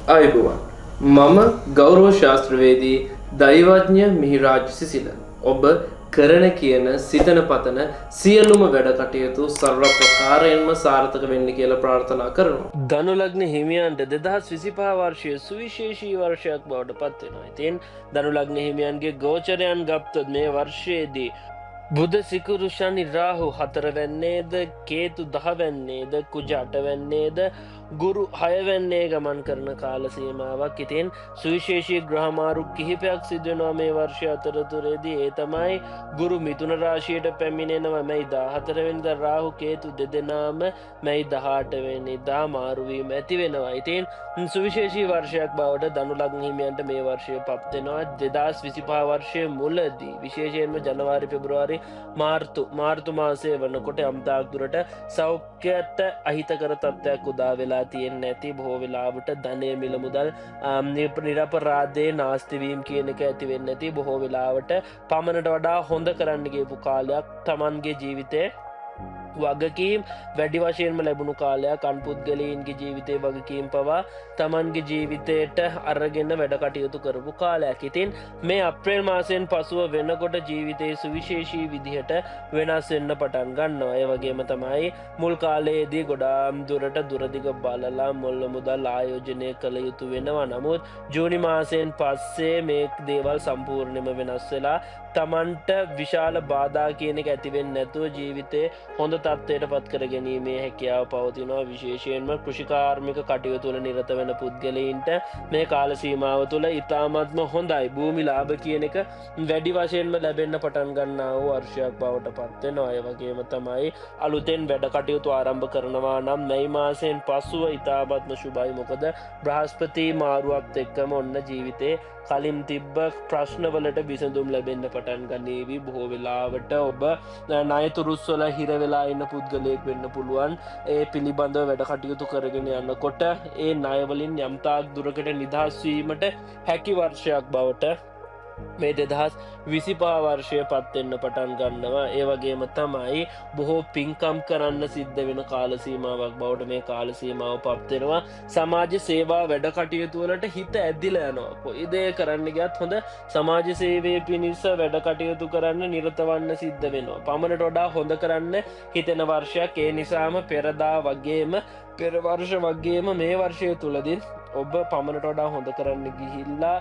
ආයුබෝවන්. මම ගෞරව ශාස්ත්‍රවේදී දෛවඥ මිහිරාජ් සිසිල. ඔබ කරන කියන සිතන පතන සියලුම වැඩ කටයුතු සර්ව ප්‍රකාරයෙන්ම සාර්ථක වෙන්න කියලා ප්‍රාර්ථනා කරනවා. ධනු ලග්න හිමියන්ට 2025 වර්ෂයේ සුවිශේෂී වර්ෂයක් බවට පත් වෙනවා. ඉතින් ධනු ලග්න හිමියන්ගේ ගෝචරයන් ගත්තොත් මේ වර්ෂයේදී බුධ සිකුරු ශනි රාහු 4 වැන්නේද, කේතු 10 වැන්නේද, කුජ 8 වැන්නේද, ගුරු 6 වැන්නේ ගමන් කරන කාල සීමාවක්. ඉතින් සුවිශේෂී ග්‍රහමාරු කිහිපයක් සිදු වෙනවා මේ වර්ෂය අතරතුරේදී. ඒ තමයි ගුරු මිථුන රාශියට පැමිණෙනවා මැයි 14 වෙනිදා, රාහු කේතු දෙදෙනාම මැයි 18 වෙනිදා මාරු වීම ඇති වෙනවා. ඉතින් සුවිශේෂී වර්ෂයක් බවට ධනු ලග්න හිමියන්ට මේ වර්ෂය පත් වෙනවා. 2025 වර්ෂයේ මුලදී විශේෂයෙන්ම ජනවාරි පෙබරවාරි මාර්තු මාසයේ වනකොට යම්තාක් දුරට සෞඛ්‍යයට අහිතකර තත්ත්වයක් උදා වෙලා තියෙන්නේ නැති, බොහෝ වෙලාවට ධනය මිල මුදල් නිරපරාධයේ නාස්තිවීම කියන එක ඇති වෙන්නේ නැති, බොහෝ වෙලාවට පමණට වඩා හොඳ කරන්න ගියපු කාලයක් තමන්ගේ ජීවිතේ වගකීම් වැඩි වශයෙන්ම ලැබුණු කාලයක්. අන්පුද්ගලයන්ගේ ජීවිතයේ වගකීම් පවා තමන්ගේ ජීවිතයට අරගෙන වැඩ කටයුතු කරපු කාලයක්. ඉතින් මේ අප්‍රේල් මාසයෙන් පසුව වෙනකොට ජීවිතයේ සුවිශේෂී විදිහට වෙනස් වෙන්න පටන් ගන්නවා. ඒ වගේම තමයි මුල් කාලයේදී ගොඩාක් දුරට දුරදිග බලලා මුල් මුදල් ආයෝජනය කළ යුතු වෙනවා. නමුත් ජූනි මාසයෙන් පස්සේ මේ දේවල් සම්පූර්ණයෙන්ම වෙනස් වෙලා තමන්ට විශාල බාධා කියන එක ඇති වෙන්නේ නැතුව ජීවිතේ හොඳ තත්ත්වයට පත් කර ගැනීමේ හැකියාව පවතිනවා. විශේෂයෙන්ම කෘෂිකාර්මික කටයුතු වල නිරත වෙන පුද්ගලයින්ට මේ කාල සීමාව තුළ ඉතාමත්ම හොඳයි. භූමි ලාභ කියන එක වැඩි වශයෙන්ම ලැබෙන්න පටන් ගන්නා වූ වර්ෂයක් බවට පත් වෙනවා. ඒ වගේම තමයි අලුතෙන් වැඩ කටයුතු ආරම්භ කරනවා නම් මැයි මාසයෙන් පසුව ඉතාමත්ම සුබයි. මොකද බ්‍රහස්පති මාරුවත් එක්කම ඔන්න ජීවිතේ කලින් තිබ්බ ප්‍රශ්නවලට විසඳුම් ලැබෙන්න පටන් ගනීවි. බොහෝ වෙලාවට ඔබ ණයතුරුස්වල හිර වෙලා ඉන්න පුද්ගලයෙක් වෙන්න පුළුවන්. ඒ පිළිබඳව වැඩ කටයුතු කරගෙන යනකොට ඒ ණයවලින් යම්තාක් දුරකට නිදහස් වීමට හැකි වර්ෂයක් බවට මේ 2025 වර්ෂය පත් වෙන්න පටන් ගන්නවා. ඒ වගේම තමයි බොහෝ පින්කම් කරන්න සිද්ධ වෙන කාල සීමාවක් බවට මේ කාල සීමාව පත් වෙනවා. සමාජ සේවා වැඩ කටයුතු වලට හිත ඇදිලා යනවා. කොයි දේ කරන්න ගියත් හොඳ සමාජ සේවයේ පිණිස වැඩ කටයුතු කරන්න නිරත වන්න සිද්ධ වෙනවා. පමණට වඩා හොඳ කරන්න හිතෙන වර්ෂයක්. ඒ නිසාම පෙරදා වගේම පෙර වර්ෂ වගේම මේ වර්ෂය තුලදී ඔබ පමණට වඩා හොඳ කරන්න ගිහිල්ලා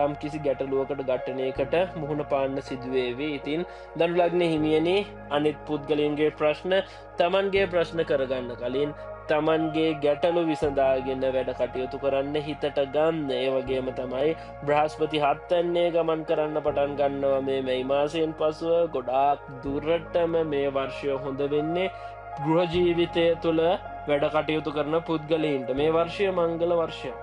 යම් කිසි ගැටලුවකට ඝටනයකට මුහුණ පාන්න සිදුවේවි. ඉතින් ධනු ලග්න හිමියනි, අනිත් පුද්ගලයන්ගේ ප්‍රශ්න තමන්ගේ ප්‍රශ්න කරගන්න කලින් තමන්ගේ ගැටලු විසඳාගෙන වැඩ කටයුතු කරන්න හිතට ගන්න. ඒ වගේම තමයි බ්‍රහස්පති 7 වෙනිදා ගමන් කරන්න පටන් ගන්නවා මේ මැයි මාසයෙන් පසුව. ගොඩාක් දුරටම මේ වර්ෂය හොඳ වෙන්නේ ගෘහ ජීවිතය තුළ වැඩ කටයුතු කරන පුද්ගලයින්ට. මේ වර්ෂය මංගල වර්ෂයක්.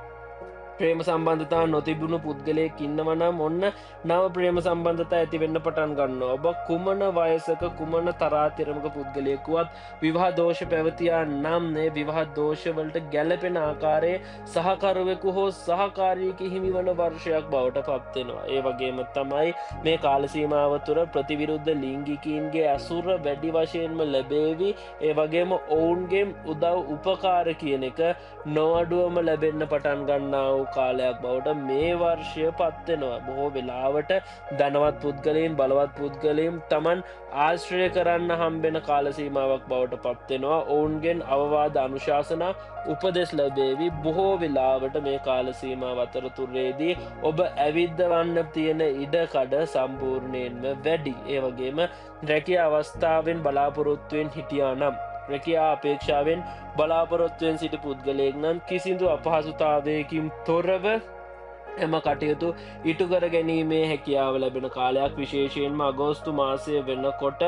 ප්‍රේම සම්බන්ධතා නොතිබුණු පුද්ගලයෙක් ඉන්නවා නම් ඔන්න නව ප්‍රේම සම්බන්ධතා ඇති වෙන්න පටන් ගන්නවා. ඔබ කුමන වයසක කුමන තරාතිරමක පුද්ගලයෙකුවත් විවාහ දෝෂ පැවතියා නම් මේ විවාහ දෝෂ වලට ගැළපෙන ආකාරයේ සහකරුවෙකු හෝ සහකාරියක හිමිවන වර්ෂයක් බවට පත් වෙනවා. ඒ වගේම තමයි මේ කාල සීමාව තුළ ප්‍රතිවිරුද්ධ ලිංගිකයින්ගේ අසුර වැඩි වශයෙන්ම ලැබේවි. ඒ වගේම ඔවුන්ගේ උදව් උපකාර කියන එක නොඅඩුවම ලැබෙන්න පටන් ගන්නා වූ කාලයක් බවට මේ වර්ෂය පත් වෙනවා. බොහෝ වෙලාවට ධනවත් පුද්ගලයන්, බලවත් පුද්ගලයන් තමන් ආශ්‍රය කරන්න හම්බෙන කාල සීමාවක් බවට පත් වෙනවා. ඔවුන්ගෙන් අවවාද අනුශාසනා උපදෙස් ලැබේවි. බොහෝ වෙලාවට මේ කාල සීමාව අතරතුරේදී ඔබ ඇවිද්දවන්න තියෙන ඉඩකඩ සම්පූර්ණයෙන්ම වැඩි. ඒ වගේම රැකියා අවස්ථාවෙන් බලාපොරොත්තුවෙන් හිටියා නම්, රැකියා අපේක්ෂාවෙන් බලාපොරොත්තුවෙන් සිටි පුද්ගලයෙක් නම් කිසිදු අපහසුතාවයකින් තොරව එම කටයුතු ඉටු කර ගැනීමේ හැකියාව ලැබෙන කාලයක්. විශේෂයෙන්ම අගෝස්තු මාසය වෙනකොට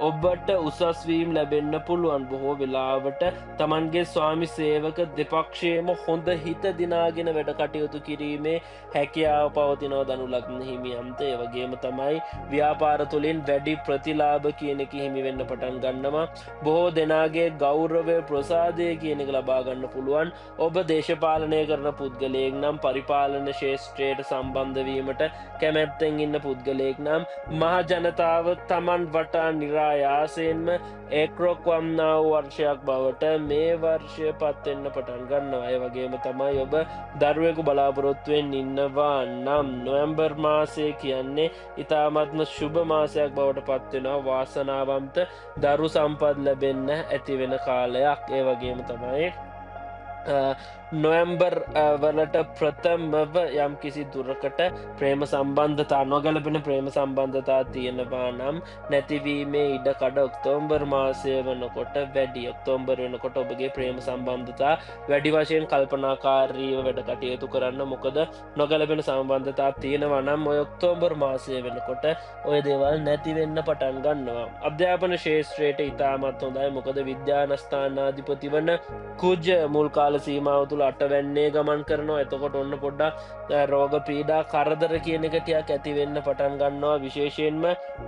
ඔබට උසස්වීම් ලැබෙන්න පුළුවන්. බොහෝ වෙලාවට තමන්ගේ ස්වාමි සේවක දෙපක්ෂයේම හොඳ හිත දිනාගෙන වැඩ කටයුතු කිරීමේ හැකියාව පවතිනවා ධනු ලග්න හිමියන්ට. ඒ වගේම තමයි ව්‍යාපාර තුළින් වැඩි ප්‍රතිලාභ කියන එක හිමි වෙන්න පටන් ගන්නවා. බොහෝ දෙනාගේ ගෞරවය ප්‍රසාදය කියන එක ලබා ගන්න පුළුවන්. ඔබ දේශපාලනය කරන පුද්ගලයෙක් නම් පරිපාලන ශේෂ්ත්‍රයට සම්බන්ධ වීමට කැමැත්තෙන් ඉන්න පුද්ගලයෙක් නම් මහ ජනතාව තමන් වටා නිරායාසයෙන්ම ඒක්‍රොක් වම්නා වූ වර්ෂයක් බවට මේ වර්ෂය පත්වෙන්න පටන් ගන්නවා. ඒ වගේම තමයි ඔබ දරුවෙකු බලාපොරොත්තුවෙන් ඉන්නවා නම් නොවැම්බර් මාසය කියන්නේ ඉතාමත්ම ශුභ මාසයක් බවට පත්වෙනවා. වාසනාවන්ත දරු සම්පත් ලැබෙන්න ඇති වෙන කාලයක්. ඒ වගේම තමයි නොවැම්බර් වලට ප්‍රථමව යම් කිසි දුරකට ප්‍රේම සම්බන්ධතා නොගැලපෙන ප්‍රේම සම්බන්ධතා තියෙනවා නම් නැතිවීමේ ඉඩකඩ ඔක්තෝම්බර් මාසය වනකොට වැඩි. ඔක්තෝම්බර් වෙනකොට ඔබගේ ප්‍රේම සම්බන්ධතා වැඩි වශයෙන් කල්පනාකාරීව වැඩ කටයුතු කරන්න. මොකද නොගැලපෙන සම්බන්ධතා තියෙනවා නම් ඔය ඔක්තෝම්බර් මාසය වෙනකොට ඔය දේවල් නැතිවෙන්න පටන් ගන්නවා. අධ්‍යාපන ශේෂ්ත්‍රයට ඉතාමත් හොඳයි. මොකද විද්‍යානස්ථානාධිපති වන කුජ මුල් කාල සීමාව තුළ අටවැන්නේ ගමන් කරනවා. එතකොට ඔන්න පොඩ්ඩක් රෝග පීඩා කරදර කියන එක ටිකක් ඇති වෙන්න පටන් ගන්නවා. විශේෂයෙන්ම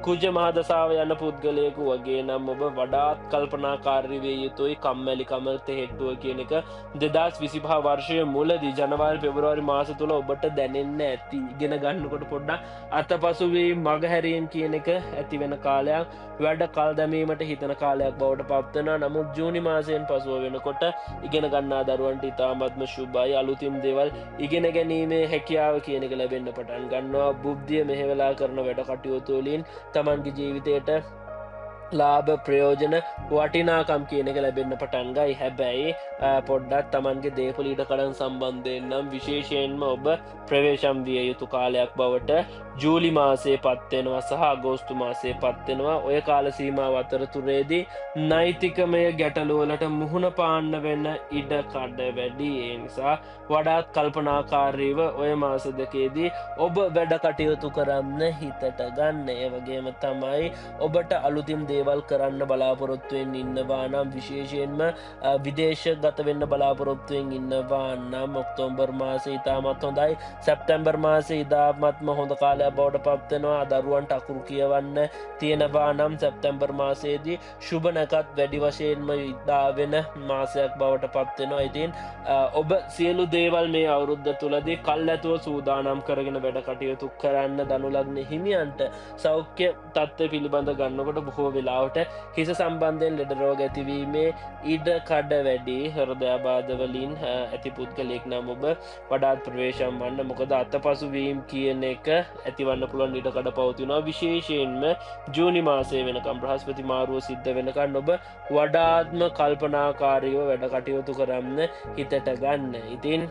කුජ මහදසාව යන පුද්ගලයෙකු වගේ නම් ඔබ වඩාත් කල්පනාකාරී විය යුතුයි. කම්මැලිකමට හේතුව කියන එක 2025 වර්ෂයේ මුලදී ජනවාරි පෙබරවාරි මාස තුළ ඔබට දැනෙන්න ඇති. ඉගෙන ගන්නකොට පොඩ්ඩක් අතපසු වී මගහැරීම් කියන එක ඇති වෙන කාලයක්. වැඩ කල් දැමීමට හිතන කාලයක් බවට පත් වෙනවා. නමුත් ජූනි මාසයෙන් පසුව වෙනකොට ඉගෙන ගන්නා දරුවන්ට ඉතාමත්ම ශුභයි. අලුතින් දේවල් ඉගෙන ගැනීමේ හැකියාව කියන එක ලැබෙන්න පටන් ගන්නවා. බුද්ධිය මෙහෙवला කරන වැඩ කටයුතු වලින් තමන්ගේ ජීවිතයට ලාභ ප්‍රයෝජන වටිනාකම් කියන එක ලැබෙන්න පටන් ගයි. හැබැයි පොඩ්ඩක් තමන්ගේ දේපොළ ඉඩකඩම් සම්බන්ධයෙන් නම් විශේෂයෙන්ම ඔබ ප්‍රවේශම් විය යුතු කාලයක් බවට ජූලි මාසයේ පත්වෙනවා සහ අගෝස්තු මාසයේ පත්වෙනවා. ඔය කාල සීමාව අතරතුරේදී නෛතිකමය ගැටලුවලට මුහුණ පාන්න වෙන්න ඉඩ කඩ වැඩි. ඒ නිසා වඩාත් කල්පනාකාරීව ඔය මාස දෙකේදී ඔබ වැඩ කටයුතු කරන්න හිතට ගන්න. ඒ වගේම තමයි ඔබට අලුතින් දේවල් කරන්න බලාපොරොත්තුවෙන් ඉන්නවා නම් විශේෂයෙන්ම විදේශ ගත වෙන්න බලාපොරොත්තුවෙන් ඉන්නවා නම් ඔක්තෝබර් මාසයේ ඉතාමත් හොඳයි. සැප්තැම්බර් මාසයේ ඉතාමත්ම හොඳ කාලයක් බවට පත්වෙනවා. දරුවන්ට අකුරු කියවන්න තියෙනවා නම් සැප්තැම්බර් මාසයේදී ශුභ නැකත් වැඩි වශයෙන්ම ඉදා වෙන මාසයක් බවට පත්වෙනවා. ඉතින් ඔබ සියලු දේවල් මේ අවුරුද්ද තුලදී කල්ැතුව සූදානම් කරගෙන වැඩ කටයුතු කරන්න. ධනු ලග්න හිමියන්ට සෞඛ්‍ය තත්ත්වය පිළිබඳ ගන්නකොට බොහෝ වෙලාවට හිස සම්බන්ධයෙන් ලෙඩ රෝග ඇතිවීමේ ඉඩ කඩ වැඩි. හෘදයාබාධ වලින් ඇති පුද්ගලයෙක් නම් ඔබ වඩාත් ප්‍රවේශම් වන්න. මොකද අතපසු වීම කියන එක ඇතිවන්න පුළුවන් ඉඩ කඩ පවතිනවා. විශේෂයෙන්ම ජූනි මාසයේ වෙනකම් බ්‍රහස්පති මාරුව සිද්ධ වෙනකන් ඔබ වඩාත්ම කල්පනාකාරීව වැඩ කටයුතු කරන්න හිතට ගන්න. ඉතින්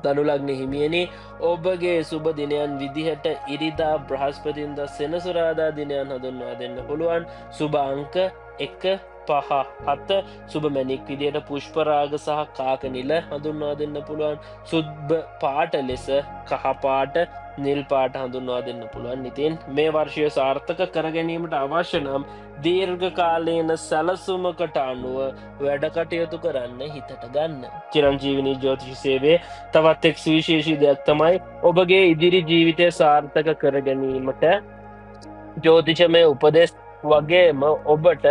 ධනු ලග්න හිමියනි, ඔබගේ සුබ දිනයන් විදිහට ඉරිදා බ්‍රහස්පතින්දා සෙනසුරාදා දිනයන් හඳුන්වා දෙන්න පුළුවන්. සුබ අංක 1 5 7 සුබ මැණික් විදියට පුෂ්පරාග සහ කාක නිල හඳුන්වා දෙන්න පුළුවන්. සුබ පාට ලෙස කහ පාට නිල් පාට හඳුන්වා දෙන්න පුළුවන්. ඉතින් මේ වර්ෂය සාර්ථක කර ගැනීමට අවශ්‍ය නම් දීර්ඝ කාලීන සැලසුමකට අනුව වැඩ කටයුතු කරන්න හිතට ගන්න. චිරංජීවනී ජ්‍යොතිෂ සේවයේ තවත් එක් සුවිශේෂී දෙයක් තමයි ඔබගේ ඉදිරි ජීවිතය සාර්ථක කර ගැනීමට ජ්‍යොතිෂමය උපදෙස් වගේම ඔබට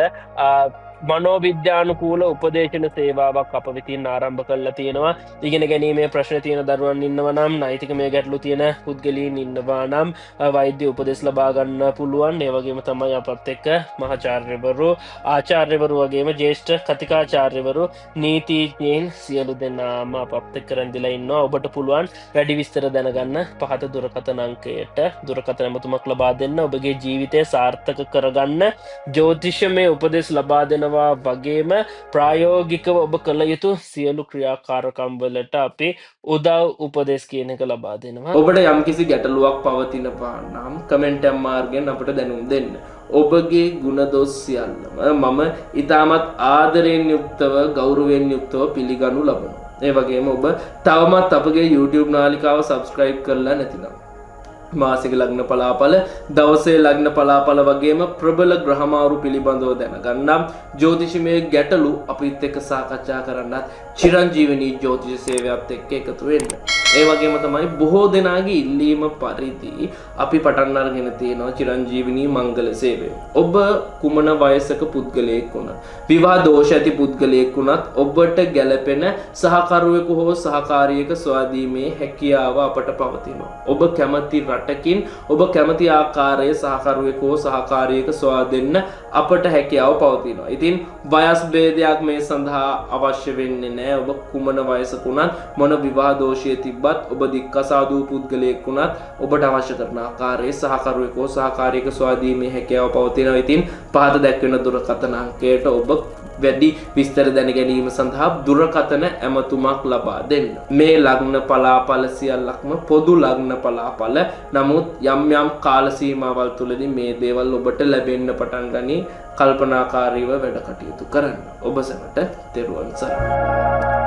මනෝවිද්‍යානුකූල උපදේශන සේවාවක් අප වෙතින් ආරම්භ කරලා තියෙනවා. ඉගෙන ගැනීමේ ප්‍රශ්න තියෙන දරුවන් ඉන්නවා නම්, නෛතිකමය ගැටලු තියෙන පුද්ගලයන් ඉන්නවා නම් වෛද්‍ය උපදෙස් ලබා ගන්න පුළුවන්. ඒ වගේම තමයි අපත් එක්ක මහාචාර්යවරු, ආචාර්යවරු වගේම ජ්‍යෙෂ්ඨ කතිකාචාර්යවරු, නීතිඥයින් සියලු දෙනාම අපත් එක්ක රැඳිලා ඉන්නවා. ඔබට පුළුවන් වැඩි විස්තර දැනගන්න පහත දුරකථන අංකයට දුරකථන ඇමතුමක් ලබා දෙන්න. ඔබගේ ජීවිතය සාර්ථක කරගන්න ජ්‍යොතිෂමය උපදෙස් ලබා දෙන වගේම ප්‍රායෝගිකව ඔබ කළ යුතු සියලු ක්‍රියාකාරකම් වලට අපි උදව් උපදෙස් කියන එක ලබා දෙනවා. ඔබට යම්කිසි ගැටලුවක් පවතිනවා නම් කමෙන්ට් මාර්ගයෙන් අපට දැනුම් දෙන්න. ඔබගේ ගුණදොස් සියල්ලම මම ඉතාමත් ආදරයෙන් යුක්තව ගෞරවයෙන් යුක්තව පිළිගනු ලබනවා. ඒ වගේම ඔබ තවමත් අපගේ YouTube නාලිකාව subscribe කරලා නැතිනම් මාසික ලග්න පලාපල, දවසේ ලග්න පලාපල වගේම ප්‍රබල ග්‍රහමාරු පිළිබඳව දැනගන්නම්. ජ්‍යොතිෂමය ගැටලු අපිත් එක්ක සාකච්ඡා කරන්නත් චිරංජීවනී ජ්‍යොතිෂ සේවයත් එක්ක එකතු වෙන්න. ඒ වගේම තමයි බොහෝ දෙනාගේ ඉල්ලීම පරිදි අපි පටන් අරගෙන තියෙනවා චිරංජීවනී මංගල සේවය. ඔබ කුමන වයසක පුද්ගලයෙක් වුණත්, විවාහ දෝෂ ඇති පුද්ගලයෙක් වුණත් ඔබට ගැළපෙන සහකරුවෙකු හෝ සහකාරියක සොයාදීමේ හැකියාව අපට පවතිනවා. ඔබ කැමති රටකින් ඔබ කැමති ආකාරයේ සහකරුවෙකු හෝ සහකාරියක සොයා දෙන්න අපට හැකියාව පවතිනවා. ඉතින් වයස් භේදයක් මේ සඳහා අවශ්‍ය වෙන්නේ නැහැ. ඔබ කුමන වයසක වුණත්, මොන විවාහ දෝෂය තිබ්බත්, ඔබ දික්කසාදු පුද්ගලයෙක් වුණත් ඔබට අවශ්‍ය කරන ආකාරයේ සහකරුවෙකු හෝ සහකාරියක සොයා දීමේ හැකියාව පවතිනවා. ඉතින් පහත දැක්වෙන දුරකථන අංකයට ඔබ වැඩි විස්තර දැන ගැනීම සඳහා දුරකථන ඇමතුමක් ලබා දෙන්න. මේ ලග්න පලාපල සියල්ලක්ම පොදු ලග්න පලාපල. නමුත් යම් යම් කාල සීමාවල් තුළදී මේ දේවල් ඔබට ලැබෙන්න පටන් ගනී. කල්පනාකාරීව වැඩ කටයුතු කරන්න. ඔබ සැමට තෙරුවන් සරණයි.